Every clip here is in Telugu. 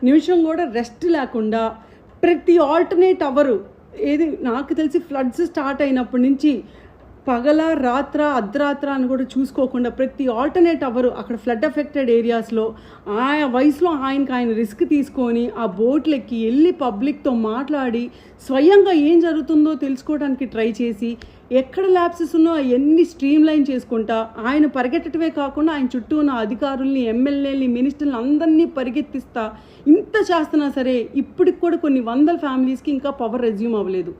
నిమిషం కూడా రెస్ట్ లేకుండా ప్రతి ఆల్టర్నేట్ అవరు ఏది నాకు తెలిసి ఫ్లడ్స్ స్టార్ట్ అయినప్పటి నుంచి పగల రాత్ర అర్ధరాత్ర అని కూడా చూసుకోకుండా ప్రతి ఆల్టర్నేట్ అవరు అక్కడ ఫ్లడ్ ఎఫెక్టెడ్ ఏరియాస్లో ఆయా వయసులో ఆయన రిస్క్ తీసుకొని ఆ బోట్లు ఎక్కి వెళ్ళి పబ్లిక్తో మాట్లాడి స్వయంగా ఏం జరుగుతుందో తెలుసుకోవడానికి ట్రై చేసి ఎక్కడ ల్యాబ్సెస్ ఉన్నో అవన్నీ స్ట్రీమ్ లైన్ చేసుకుంటా ఆయన పరిగెట్టడమే కాకుండా ఆయన చుట్టూ ఉన్న అధికారుల్ని ఎమ్మెల్యేలని మినిస్టర్ని అందరినీ పరిగెత్తిస్తా ఇంత చేస్తున్నా సరే ఇప్పటికి కూడా కొన్ని వందల ఫ్యామిలీస్కి ఇంకా పవర్ రెజ్యూమ్ అవ్వలేదు.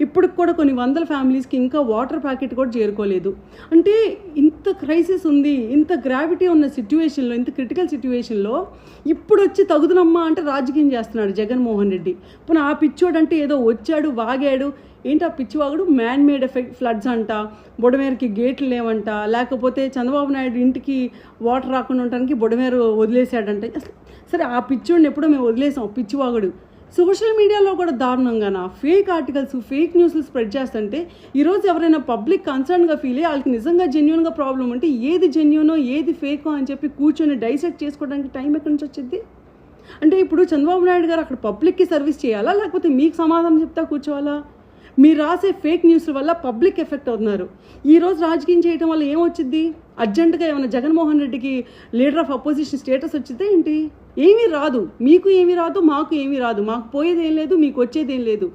ఇప్పటికి కూడా కొన్ని వందల ఫ్యామిలీస్కి ఇంకా వాటర్ ప్యాకెట్ కూడా చేరుకోలేదు. అంటే ఇంత క్రైసిస్ ఉంది, ఇంత గ్రావిటీ ఉన్న సిచ్యువేషన్లో, ఇంత క్రిటికల్ సిచ్యువేషన్లో ఇప్పుడు వచ్చి తగుదనమ్మా అంటే రాజకీయం చేస్తున్నాడు జగన్మోహన్ రెడ్డి. పోనీ ఆ పిచ్చోడు అంటే ఏదో వచ్చాడు వాగాడు, ఏంటి ఆ పిచ్చివాగుడు మ్యాన్ మేడ్ ఎఫెక్ట్ ఫ్లడ్స్ అంట, బుడమేరుకి గేట్లు లేవంట, లేకపోతే చంద్రబాబు నాయుడు ఇంటికి వాటర్ రాకుండా ఉండడానికి బుడమేరు వదిలేశాడంట. సరే ఆ పిచ్చోడిని ఎప్పుడో మేము వదిలేసాం పిచ్చివాగుడు. సోషల్ మీడియాలో కూడా దారుణంగా ఫేక్ ఆర్టికల్స్ ఫేక్ న్యూస్లు స్ప్రెడ్ చేస్తుంటే ఈరోజు ఎవరైనా పబ్లిక్ కన్సర్న్గా ఫీల్ అయ్యి వాళ్ళకి నిజంగా జెన్యూన్గా ప్రాబ్లం ఉంటే ఏది జెన్యూనో ఏది ఫేకో అని చెప్పి కూర్చొని డైసెక్ట్ చేసుకోవడానికి టైం ఎక్కడి నుంచి వచ్చింది? అంటే ఇప్పుడు చంద్రబాబు నాయుడు గారు అక్కడ పబ్లిక్కి సర్వీస్ చేయాలా లేకపోతే మీకు సమాధానం చెప్తా కూర్చోవాలా? మీరు రాసే ఫేక్ న్యూస్ వల్ల పబ్లిక్ ఎఫెక్ట్ అవుతున్నారు. ఈరోజు రాజకీయం చేయడం వల్ల ఏమొచ్చింది? అర్జెంటుగా ఏమైనా జగన్మోహన్ రెడ్డికి లీడర్ ఆఫ్ అపోజిషన్ స్టేటస్ వచ్చిందే ఏంటి? ఏమీ రాదు, మీకు ఏమీ రాదు, మాకు ఏమీ రాదు, మాకు పోయేది ఏం లేదు, మీకు వచ్చేది ఏం లేదు.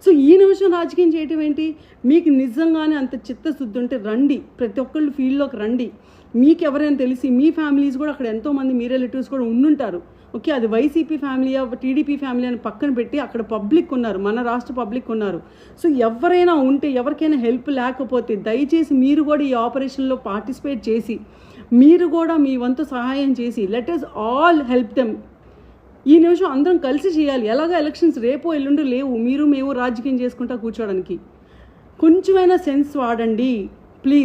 సో ఈ నిమిషం రాజకీయం చేయటం ఏంటి? మీకు నిజంగానే అంత చిత్తశుద్ధి ఉంటే రండి, ప్రతి ఒక్కళ్ళు ఫీల్డ్లోకి రండి. మీకు ఎవరైనా తెలిసి మీ ఫ్యామిలీస్ కూడా అక్కడ ఎంతోమంది మీ రిలేటివ్స్ కూడా ఉండుంటారు. ఓకే, అది వైసీపీ ఫ్యామిలీ టీడీపీ ఫ్యామిలీ అని పక్కన పెట్టి అక్కడ పబ్లిక్ ఉన్నారు, మన రాష్ట్ర పబ్లిక్ ఉన్నారు. సో ఎవరైనా ఉంటే ఎవరికైనా హెల్ప్ లేకపోతే దయచేసి మీరు కూడా ఈ ఆపరేషన్లో పార్టిసిపేట్ చేసి మీరు కూడా మీ వంతు సహాయం చేసి let us all help them. ఈ నిమిషం అందరం కలిసి చేయాలి. ఎలాగో ఎలక్షన్స్ రేపో ఎల్లుండి లేవు, మీరు మేము రాజకీయం చేసుకుంటా కూర్చోడానికి. కొంచెమైనా సెన్స్ వాడండి ప్లీజ్.